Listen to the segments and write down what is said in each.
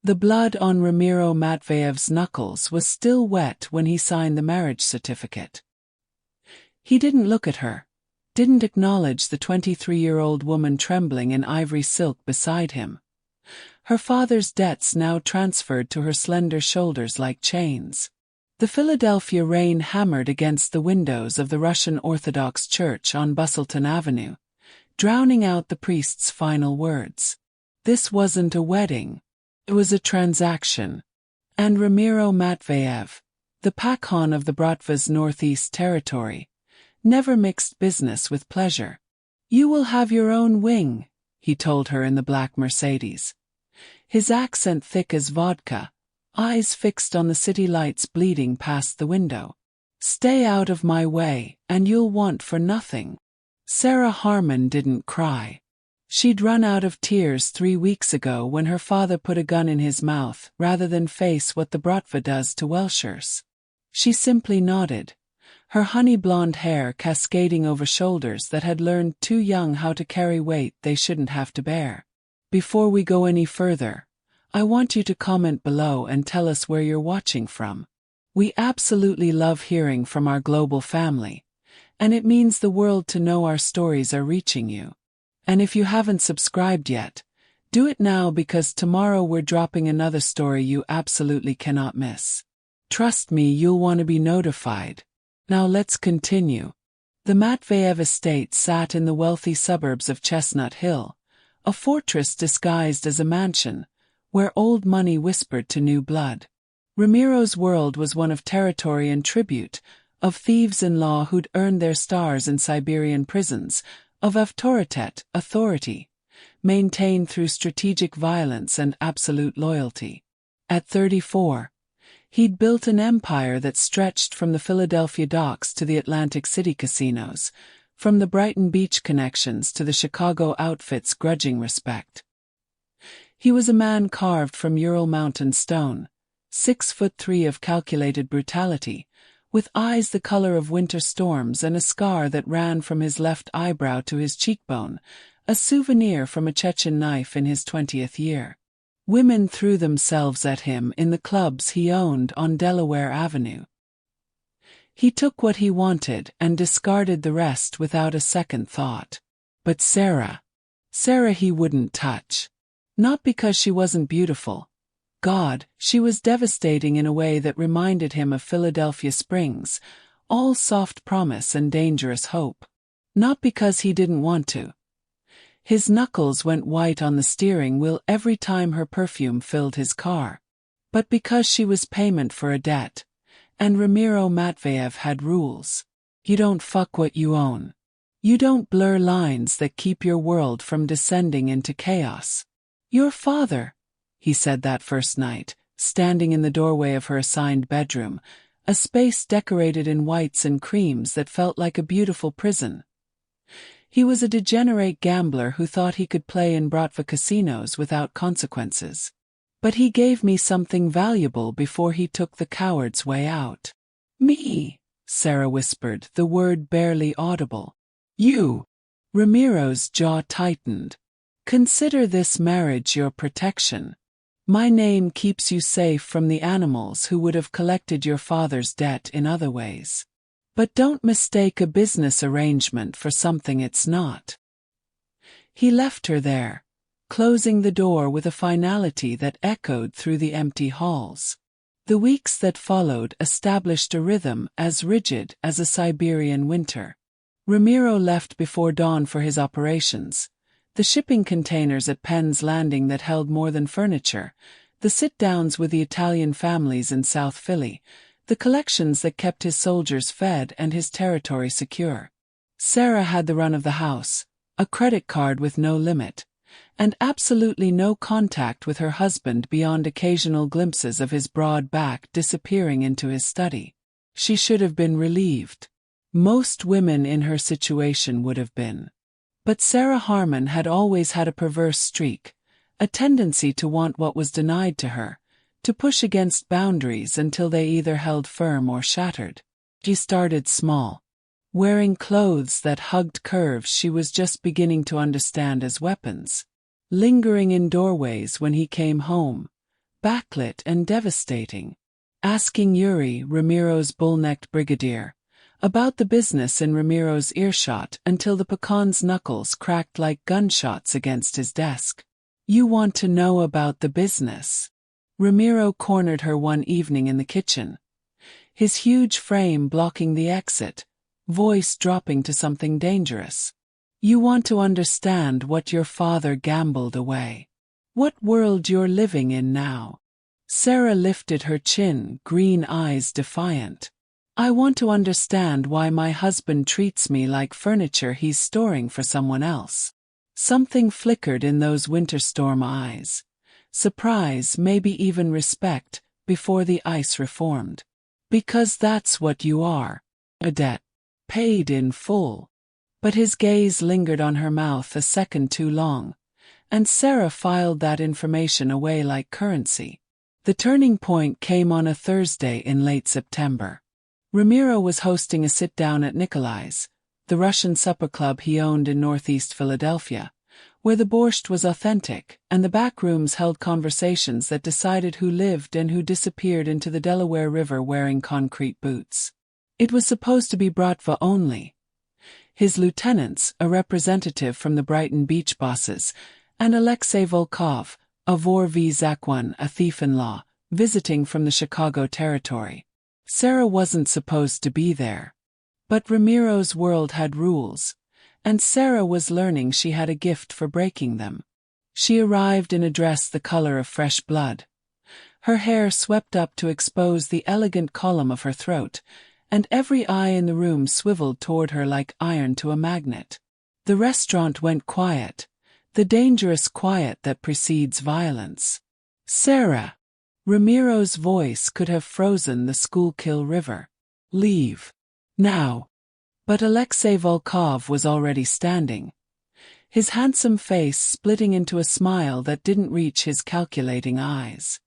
The blood on Ramiro Matveyev's knuckles was still wet when he signed the marriage certificate. He didn't look at her, didn't acknowledge the 23-year-old woman trembling in ivory silk beside him. Her father's debts now transferred to her slender shoulders like chains. The Philadelphia rain hammered against the windows of the Russian Orthodox Church on Bustleton Avenue, drowning out the priest's final words. This wasn't a wedding. It was a transaction. And Ramiro Matveyev, the Pakhon of the Bratva's Northeast Territory, never mixed business with pleasure. "You will have your own wing," he told her in the black Mercedes. His accent thick as vodka, eyes fixed on the city lights bleeding past the window. "Stay out of my way, and you'll want for nothing." Sarah Harmon didn't cry. She'd run out of tears 3 weeks ago when her father put a gun in his mouth rather than face what the Bratva does to Welshers. She simply nodded, her honey blonde hair cascading over shoulders that had learned too young how to carry weight they shouldn't have to bear. "Before we go any further, I want you to comment below and tell us where you're watching from. We absolutely love hearing from our global family, and it means the world to know our stories are reaching you. And if you haven't subscribed yet, do it now because tomorrow we're dropping another story you absolutely cannot miss. Trust me, you'll want to be notified. Now let's continue. The Matveyev estate sat in the wealthy suburbs of Chestnut Hill, a fortress disguised as a mansion, where old money whispered to new blood. Ramiro's world was one of territory and tribute, of thieves-in-law who'd earned their stars in Siberian prisons, of autoritet, authority, maintained through strategic violence and absolute loyalty. At 34, he'd built an empire that stretched from the Philadelphia docks to the Atlantic City casinos, from the Brighton Beach connections to the Chicago outfit's grudging respect. He was a man carved from Ural Mountain stone, 6'3" of calculated brutality, with eyes the color of winter storms and a scar that ran from his left eyebrow to his cheekbone, a souvenir from a Chechen knife in his 20th year. Women threw themselves at him in the clubs he owned on Delaware Avenue. He took what he wanted and discarded the rest without a second thought. But Sarah he wouldn't touch. Not because she wasn't beautiful. God, she was devastating in a way that reminded him of Philadelphia Springs, all soft promise and dangerous hope. Not because he didn't want to. His knuckles went white on the steering wheel every time her perfume filled his car. But because she was payment for a debt, and Ramiro Matveyev had rules. You don't fuck what you own. You don't blur lines that keep your world from descending into chaos. Your father, he said that first night, standing in the doorway of her assigned bedroom, a space decorated in whites and creams that felt like a beautiful prison. He was a degenerate gambler who thought he could play in Bratva casinos without consequences. But he gave me something valuable before he took the coward's way out. Me, Sarah whispered, the word barely audible. You. Ramiro's jaw tightened. Consider this marriage your protection. My name keeps you safe from the animals who would have collected your father's debt in other ways. But don't mistake a business arrangement for something it's not. He left her there, closing the door with a finality that echoed through the empty halls. The weeks that followed established a rhythm as rigid as a Siberian winter. Ramiro left before dawn for his operations. The shipping containers at Penn's Landing that held more than furniture, the sit-downs with the Italian families in South Philly, the collections that kept his soldiers fed and his territory secure. Sarah had the run of the house, a credit card with no limit, and absolutely no contact with her husband beyond occasional glimpses of his broad back disappearing into his study. She should have been relieved. Most women in her situation would have been. But Sarah Harmon had always had a perverse streak, a tendency to want what was denied to her, to push against boundaries until they either held firm or shattered. She started small, wearing clothes that hugged curves she was just beginning to understand as weapons, lingering in doorways when he came home, backlit and devastating. Asking Yuri, Ramiro's bull-necked brigadier, about the business in Ramiro's earshot until the pecan's knuckles cracked like gunshots against his desk. You want to know about the business? Ramiro cornered her one evening in the kitchen, his huge frame blocking the exit, voice dropping to something dangerous. You want to understand what your father gambled away. What world you're living in now. Sarah lifted her chin, green eyes defiant. I want to understand why my husband treats me like furniture he's storing for someone else. Something flickered in those winter storm eyes. Surprise, maybe even respect, before the ice reformed. Because that's what you are. A debt. Paid in full. But his gaze lingered on her mouth a second too long, and Sarah filed that information away like currency. The turning point came on a Thursday in late September. Ramiro was hosting a sit-down at Nikolai's, the Russian supper club he owned in northeast Philadelphia, where the borscht was authentic, and the back rooms held conversations that decided who lived and who disappeared into the Delaware River wearing concrete boots. It was supposed to be Bratva only. His lieutenants, a representative from the Brighton beach bosses, and Alexei Volkov, a vor v Zakwan, a thief-in-law, visiting from the Chicago territory. Sarah wasn't supposed to be there. But Ramiro's world had rules, and Sarah was learning she had a gift for breaking them. She arrived in a dress the color of fresh blood. Her hair swept up to expose the elegant column of her throat, and every eye in the room swiveled toward her like iron to a magnet. The restaurant went quiet, the dangerous quiet that precedes violence. Sarah! Ramiro's voice could have frozen the Schuylkill River. Leave. Now. But Alexei Volkov was already standing, his handsome face splitting into a smile that didn't reach his calculating eyes.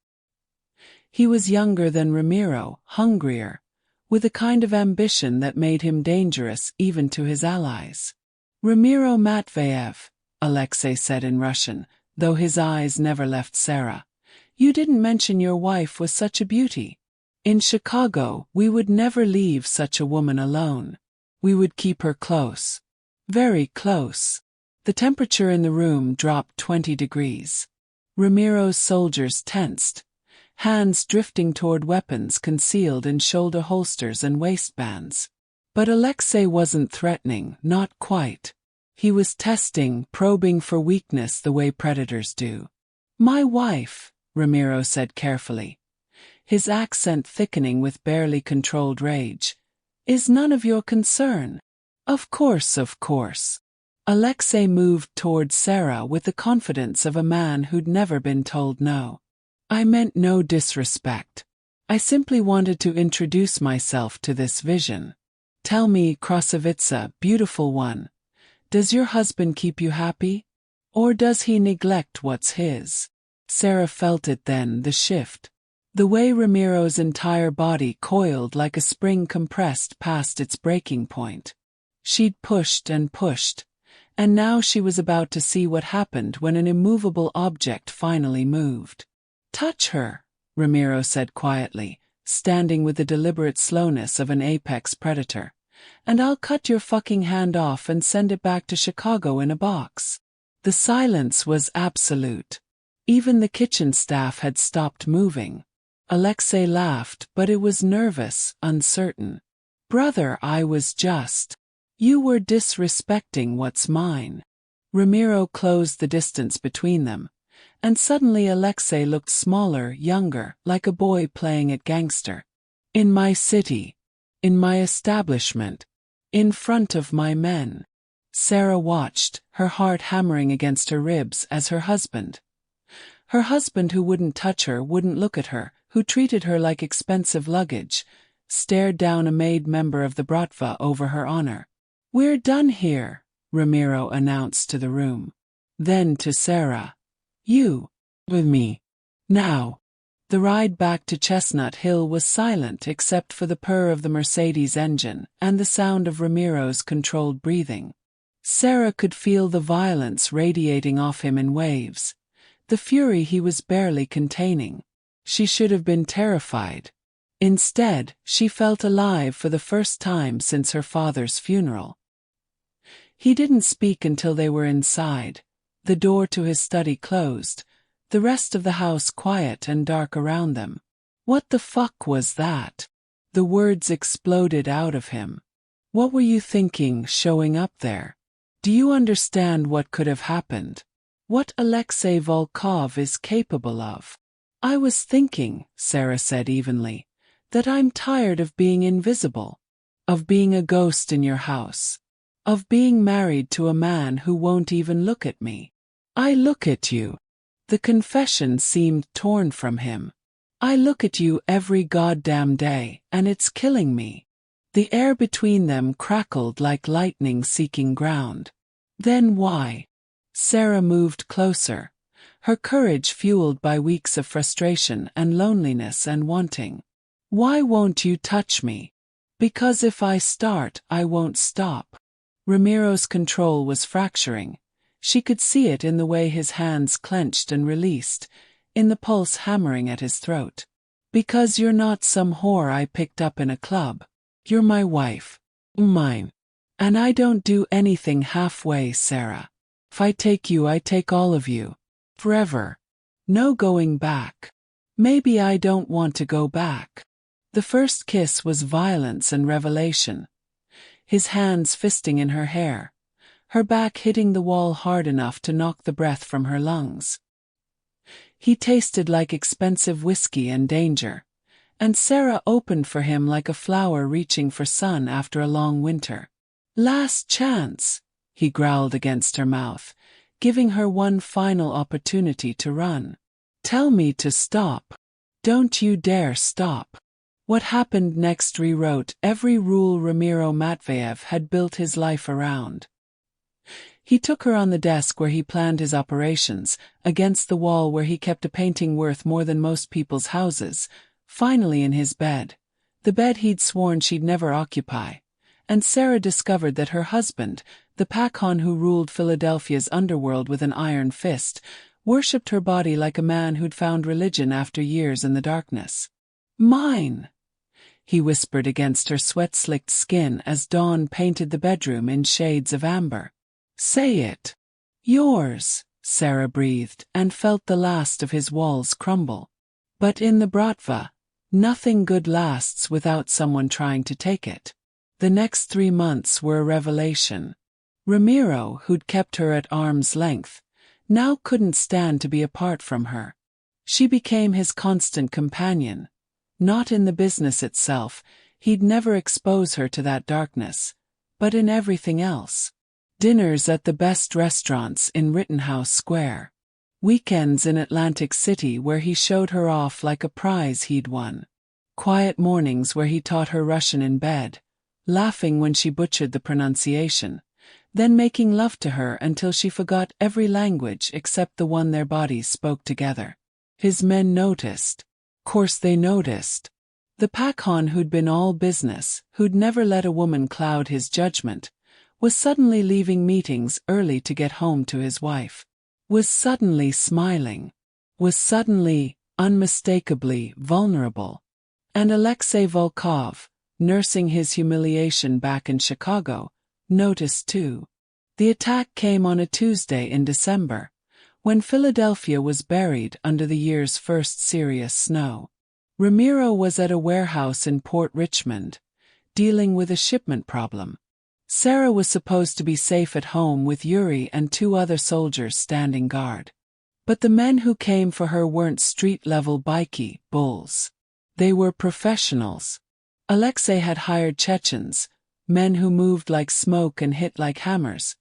He was younger than Ramiro, hungrier, with a kind of ambition that made him dangerous even to his allies. Ramiro Matveyev, Alexei said in Russian, though his eyes never left Sarah. You didn't mention your wife was such a beauty. In Chicago, we would never leave such a woman alone. We would keep her close. Very close. The temperature in the room dropped 20 degrees. Ramiro's soldiers tensed, hands drifting toward weapons concealed in shoulder holsters and waistbands. But Alexei wasn't threatening, not quite. He was testing, probing for weakness the way predators do. My wife, Ramiro said carefully, his accent thickening with barely controlled rage, is none of your concern. Of course, of course. Alexei moved toward Sarah with the confidence of a man who'd never been told no. I meant no disrespect. I simply wanted to introduce myself to this vision. Tell me, Krasavitsa, beautiful one, does your husband keep you happy? Or does he neglect what's his? Sarah felt it then, the shift. The way Ramiro's entire body coiled like a spring compressed past its breaking point. She'd pushed and pushed, and now she was about to see what happened when an immovable object finally moved. Touch her, Ramiro said quietly, standing with the deliberate slowness of an apex predator, and I'll cut your fucking hand off and send it back to Chicago in a box. The silence was absolute. Even the kitchen staff had stopped moving. Alexei laughed, but it was nervous, uncertain. Brother, I was just. You were disrespecting what's mine. Ramiro closed the distance between them, and suddenly Alexei looked smaller, younger, like a boy playing at gangster. In my city. In my establishment. In front of my men. Sarah watched, her heart hammering against her ribs as her husband who wouldn't touch her, wouldn't look at her, who treated her like expensive luggage, stared down a made member of the Bratva over her honor. We're done here, Ramiro announced to the room. Then to Sarah. You. With me. Now. The ride back to Chestnut Hill was silent except for the purr of the Mercedes engine and the sound of Ramiro's controlled breathing. Sarah could feel the violence radiating off him in waves, the fury he was barely containing. She should have been terrified. Instead, she felt alive for the first time since her father's funeral. He didn't speak until they were inside, the door to his study closed, the rest of the house quiet and dark around them. What the fuck was that? The words exploded out of him. What were you thinking showing up there? Do you understand what could have happened? What Alexei Volkov is capable of? I was thinking, Sarah said evenly, that I'm tired of being invisible, of being a ghost in your house, of being married to a man who won't even look at me. I look at you. The confession seemed torn from him. I look at you every goddamn day, and it's killing me. The air between them crackled like lightning seeking ground. Then why? Sarah moved closer, her courage fueled by weeks of frustration and loneliness and wanting. Why won't you touch me? Because if I start, I won't stop. Ramiro's control was fracturing. She could see it in the way his hands clenched and released, in the pulse hammering at his throat. Because you're not some whore I picked up in a club. You're my wife. Mine. And I don't do anything halfway, Sarah. If I take you, I take all of you. Forever. No going back. Maybe I don't want to go back. The first kiss was violence and revelation. His hands fisting in her hair, her back hitting the wall hard enough to knock the breath from her lungs. He tasted like expensive whiskey and danger, and Sarah opened for him like a flower reaching for sun after a long winter. Last chance, he growled against her mouth, giving her one final opportunity to run. Tell me to stop. Don't you dare stop. What happened next rewrote every rule Ramiro Matveyev had built his life around. He took her on the desk where he planned his operations, against the wall where he kept a painting worth more than most people's houses, finally in his bed, the bed he'd sworn she'd never occupy. And Sarah discovered that her husband, the Pakhan who ruled Philadelphia's underworld with an iron fist, worshipped her body like a man who'd found religion after years in the darkness. Mine, he whispered against her sweat-slicked skin as dawn painted the bedroom in shades of amber. Say it. Yours, Sarah breathed and felt the last of his walls crumble. But in the Bratva, nothing good lasts without someone trying to take it. The next 3 months were a revelation. Ramiro, who'd kept her at arm's length, now couldn't stand to be apart from her. She became his constant companion. Not in the business itself, he'd never expose her to that darkness, but in everything else. Dinners at the best restaurants in Rittenhouse Square. Weekends in Atlantic City where he showed her off like a prize he'd won. Quiet mornings where he taught her Russian in bed, laughing when she butchered the pronunciation, then making love to her until she forgot every language except the one their bodies spoke together. His men noticed. Course they noticed. The Pakhan who'd been all business, who'd never let a woman cloud his judgment, was suddenly leaving meetings early to get home to his wife. Was suddenly smiling. Was suddenly, unmistakably, vulnerable. And Alexei Volkov, nursing his humiliation back in Chicago, noticed too. The attack came on a Tuesday in December, when Philadelphia was buried under the year's first serious snow. Ramiro was at a warehouse in Port Richmond, dealing with a shipment problem. Sarah was supposed to be safe at home with Yuri and 2 other soldiers standing guard. But the men who came for her weren't street-level bikie bulls. They were professionals. Alexei had hired Chechens, men who moved like smoke and hit like hammers,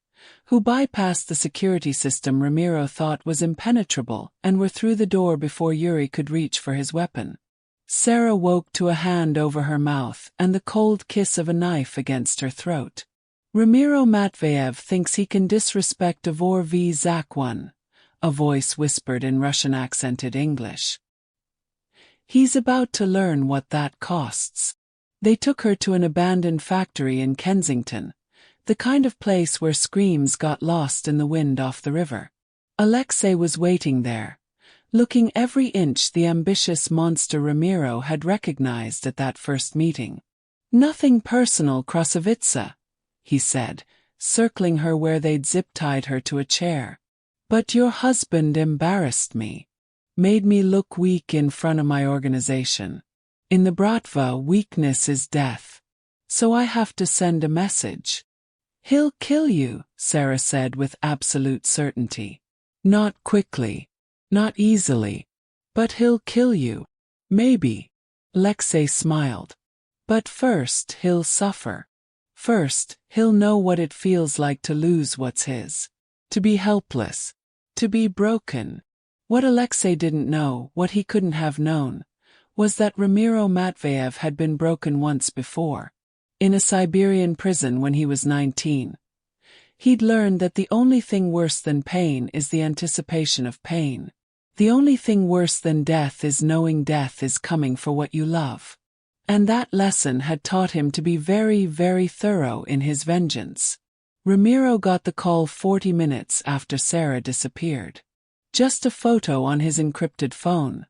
who bypassed the security system Ramiro thought was impenetrable and were through the door before Yuri could reach for his weapon. Sarah woke to a hand over her mouth and the cold kiss of a knife against her throat. Ramiro Matveyev thinks he can disrespect Avor v. Zakwan, a voice whispered in Russian-accented English. He's about to learn what that costs. They took her to an abandoned factory in Kensington, the kind of place where screams got lost in the wind off the river. Alexei was waiting there, looking every inch the ambitious monster Ramiro had recognized at that first meeting. "Nothing personal, Krasavitsa," he said, circling her where they'd zip-tied her to a chair. "But your husband embarrassed me. Made me look weak in front of my organization. In the Bratva, weakness is death. So I have to send a message." "He'll kill you," Sarah said with absolute certainty. "Not quickly. Not easily. But he'll kill you. Maybe." Alexei smiled. "But first he'll suffer. First, he'll know what it feels like to lose what's his. To be helpless. To be broken." What Alexei didn't know, what he couldn't have known, was that Ramiro Matveyev had been broken once before. In a Siberian prison when he was 19. He'd learned that the only thing worse than pain is the anticipation of pain. The only thing worse than death is knowing death is coming for what you love. And that lesson had taught him to be very, very thorough in his vengeance. Ramiro got the call 40 minutes after Sarah disappeared. Just a photo on his encrypted phone.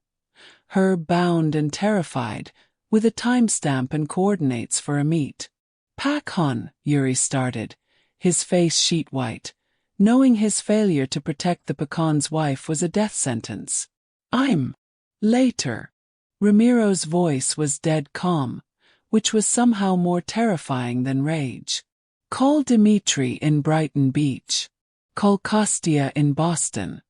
Her bound and terrified, with a timestamp and coordinates for a meet. "Pakhon," Yuri started, his face sheet white, knowing his failure to protect the Pakhon's wife was a death sentence. "I'm later." Ramiro's voice was dead calm, which was somehow more terrifying than rage. "Call Dmitri in Brighton Beach. Call Kostya in Boston.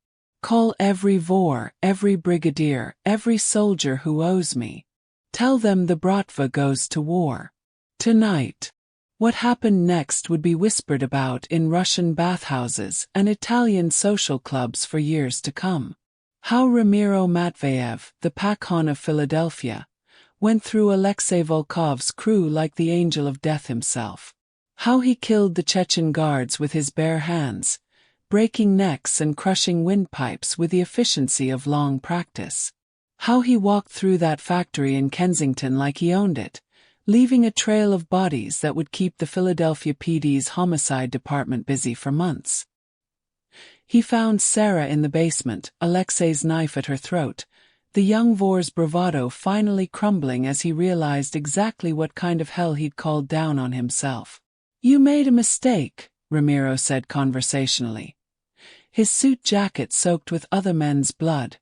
Call every vor, every brigadier, every soldier who owes me. Tell them the Bratva goes to war. Tonight." What happened next would be whispered about in Russian bathhouses and Italian social clubs for years to come. How Ramiro Matveyev, the Pakhon of Philadelphia, went through Alexei Volkov's crew like the angel of death himself. How he killed the Chechen guards with his bare hands, breaking necks and crushing windpipes with the efficiency of long practice. How he walked through that factory in Kensington like he owned it, leaving a trail of bodies that would keep the Philadelphia PD's homicide department busy for months. He found Sarah in the basement, Alexei's knife at her throat, the young vor's bravado finally crumbling as he realized exactly what kind of hell he'd called down on himself. "You made a mistake," Ramiro said conversationally. His suit jacket soaked with other men's blood.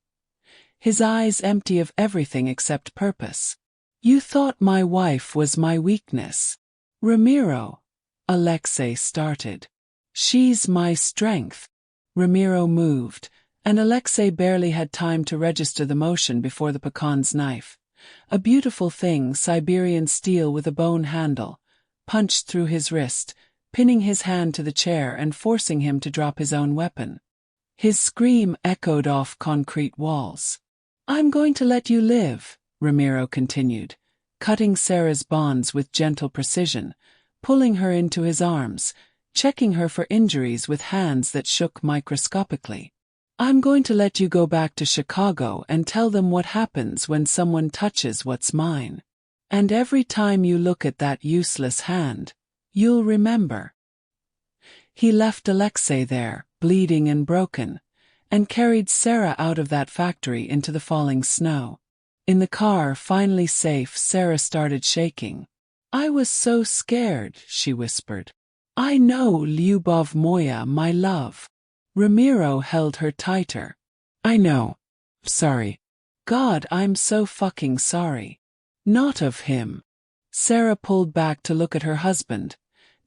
His eyes empty of everything except purpose. "You thought my wife was my weakness." "Ramiro," Alexei started. "She's my strength." Ramiro moved, and Alexei barely had time to register the motion before the Pakhon's knife, a beautiful thing, Siberian steel with a bone handle, punched through his wrist, pinning his hand to the chair and forcing him to drop his own weapon. His scream echoed off concrete walls. "I'm going to let you live," Ramiro continued, cutting Sarah's bonds with gentle precision, pulling her into his arms, checking her for injuries with hands that shook microscopically. "I'm going to let you go back to Chicago and tell them what happens when someone touches what's mine. And every time you look at that useless hand, you'll remember." He left Alexei there, bleeding and broken, and carried Sarah out of that factory into the falling snow. In the car, finally safe, Sarah started shaking. "I was so scared," she whispered. "I know, Lyubov moya, my love." Ramiro held her tighter. "I know. Sorry." "God, I'm so fucking sorry." "Not of him." Sarah pulled back to look at her husband,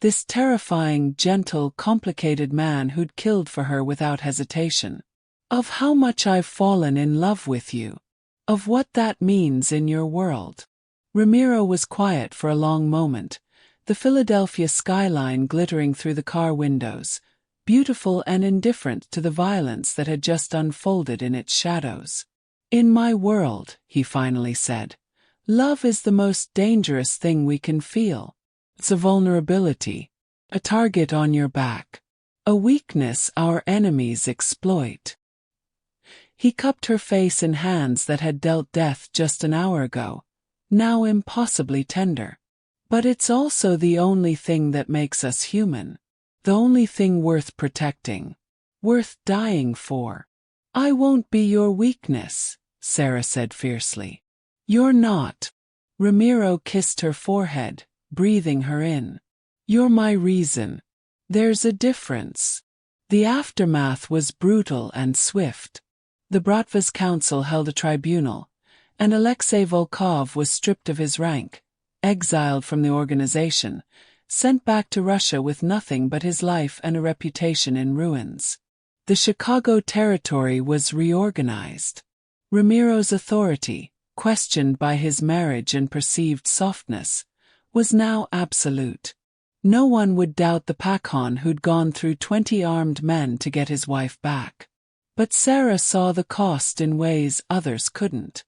this terrifying, gentle, complicated man who'd killed for her without hesitation. "Of how much I've fallen in love with you. Of what that means in your world." Ramiro was quiet for a long moment, the Philadelphia skyline glittering through the car windows, beautiful and indifferent to the violence that had just unfolded in its shadows. "In my world," he finally said, "love is the most dangerous thing we can feel. It's a vulnerability, a target on your back, a weakness our enemies exploit." He cupped her face in hands that had dealt death just an hour ago, now impossibly tender. "But it's also the only thing that makes us human. The only thing worth protecting. Worth dying for." I won't be your weakness, Sarah said fiercely. You're not. Ramiro kissed her forehead, breathing her in. You're my reason. There's a difference. The aftermath was brutal and swift. The Bratva's council held a tribunal, and Alexei Volkov was stripped of his rank, exiled from the organization, sent back to Russia with nothing but his life and a reputation in ruins. The Chicago territory was reorganized. Ramiro's authority, questioned by his marriage and perceived softness, was now absolute. No one would doubt the Pakhan who'd gone through 20 armed men to get his wife back. But Sarah saw the cost in ways others couldn't.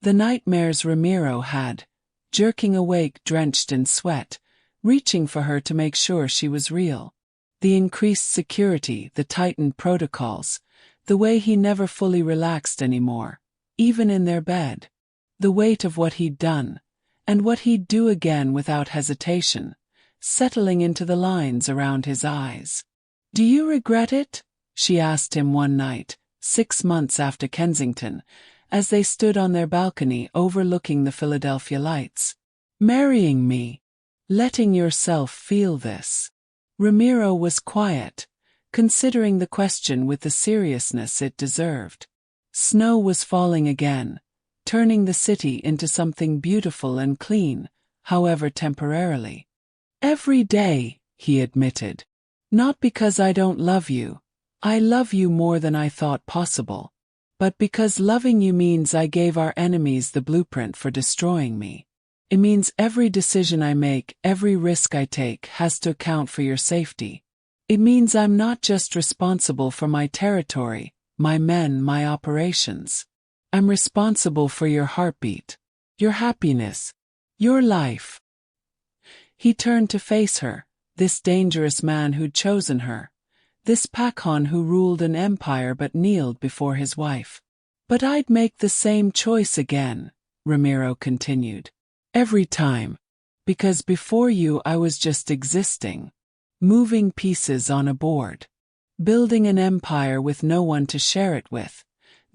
The nightmares Ramiro had, jerking awake drenched in sweat, reaching for her to make sure she was real. The increased security, the tightened protocols, the way he never fully relaxed anymore, even in their bed. The weight of what he'd done, and what he'd do again without hesitation, settling into the lines around his eyes. Do you regret it? She asked him one night, 6 months after Kensington, as they stood on their balcony overlooking the Philadelphia lights. Marrying me. Letting yourself feel this. Ramiro was quiet, considering the question with the seriousness it deserved. Snow was falling again, turning the city into something beautiful and clean, however temporarily. Every day, he admitted. Not because I don't love you. I love you more than I thought possible. But because loving you means I gave our enemies the blueprint for destroying me. It means every decision I make, every risk I take has to account for your safety. It means I'm not just responsible for my territory, my men, my operations. I'm responsible for your heartbeat, your happiness, your life. He turned to face her, this dangerous man who'd chosen her, this Pakhan who ruled an empire but kneeled before his wife. But I'd make the same choice again, Ramiro continued. Every time. Because before you I was just existing. Moving pieces on a board. Building an empire with no one to share it with.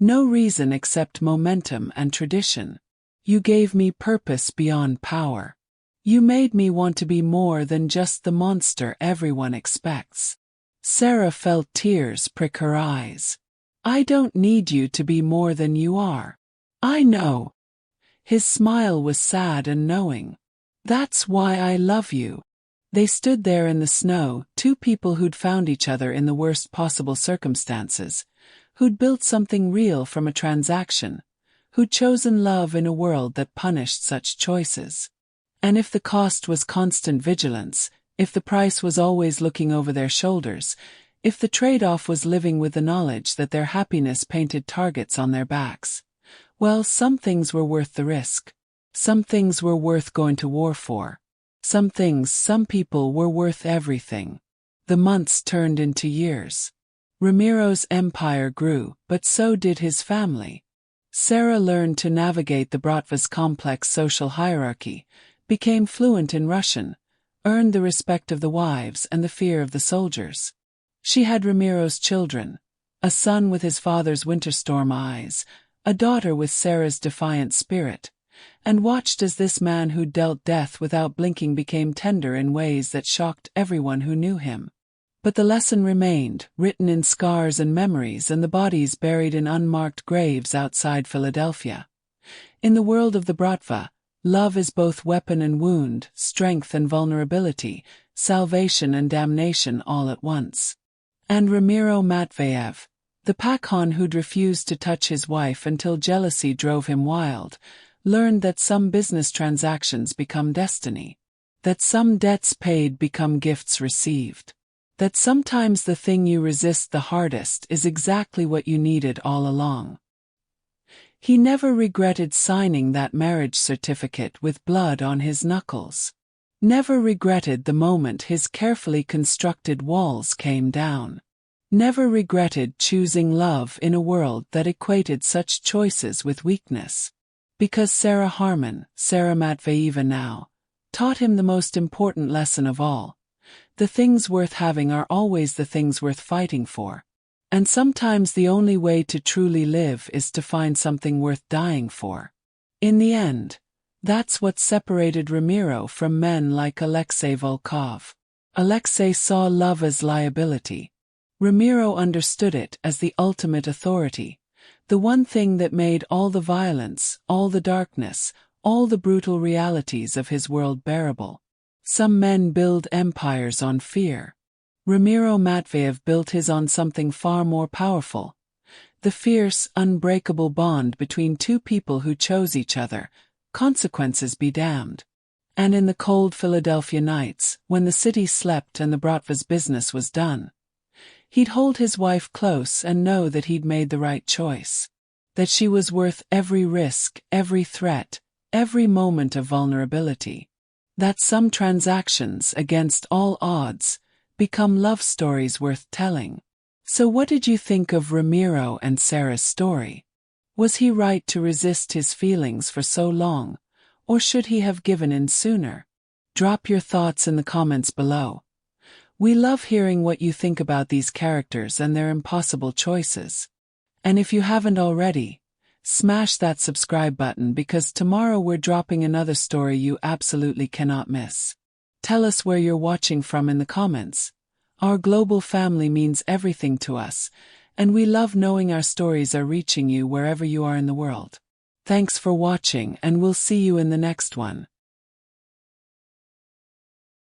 No reason except momentum and tradition. You gave me purpose beyond power. You made me want to be more than just the monster everyone expects. Sarah felt tears prick her eyes. I don't need you to be more than you are. I know. His smile was sad and knowing. That's why I love you. They stood there in the snow, two people who'd found each other in the worst possible circumstances, who'd built something real from a transaction, who'd chosen love in a world that punished such choices. And if the cost was constant vigilance, if the price was always looking over their shoulders, if the trade-off was living with the knowledge that their happiness painted targets on their backs, well, some things were worth the risk. Some things were worth going to war for. Some things, some people were worth everything. The months turned into years. Ramiro's empire grew, but so did his family. Sarah learned to navigate the Bratva's complex social hierarchy, became fluent in Russian, earned the respect of the wives and the fear of the soldiers. She had Ramiro's children, a son with his father's winter-storm eyes, a daughter with Sarah's defiant spirit, and watched as this man who dealt death without blinking became tender in ways that shocked everyone who knew him. But the lesson remained, written in scars and memories and the bodies buried in unmarked graves outside Philadelphia. In the world of the Bratva, love is both weapon and wound, strength and vulnerability, salvation and damnation all at once. And Ramiro Matveyev, the Pakhan who'd refused to touch his wife until jealousy drove him wild, learned that some business transactions become destiny, that some debts paid become gifts received, that sometimes the thing you resist the hardest is exactly what you needed all along. He never regretted signing that marriage certificate with blood on his knuckles. Never regretted the moment his carefully constructed walls came down. Never regretted choosing love in a world that equated such choices with weakness. Because Sarah Harmon, Sarah Matveyeva now, taught him the most important lesson of all. The things worth having are always the things worth fighting for. And sometimes the only way to truly live is to find something worth dying for. In the end, that's what separated Ramiro from men like Alexei Volkov. Alexei saw love as liability. Ramiro understood it as the ultimate authority, the one thing that made all the violence, all the darkness, all the brutal realities of his world bearable. Some men build empires on fear. Ramiro Matveyev built his on something far more powerful. The fierce, unbreakable bond between two people who chose each other, consequences be damned. And in the cold Philadelphia nights, when the city slept and the Bratva's business was done, he'd hold his wife close and know that he'd made the right choice. That she was worth every risk, every threat, every moment of vulnerability. That some transactions, against all odds, become love stories worth telling. So what did you think of Ramiro and Sarah's story? Was he right to resist his feelings for so long, or should he have given in sooner? Drop your thoughts in the comments below. We love hearing what you think about these characters and their impossible choices. And if you haven't already, smash that subscribe button because tomorrow we're dropping another story you absolutely cannot miss. Tell us where you're watching from in the comments. Our global family means everything to us, and we love knowing our stories are reaching you wherever you are in the world. Thanks for watching, and we'll see you in the next one.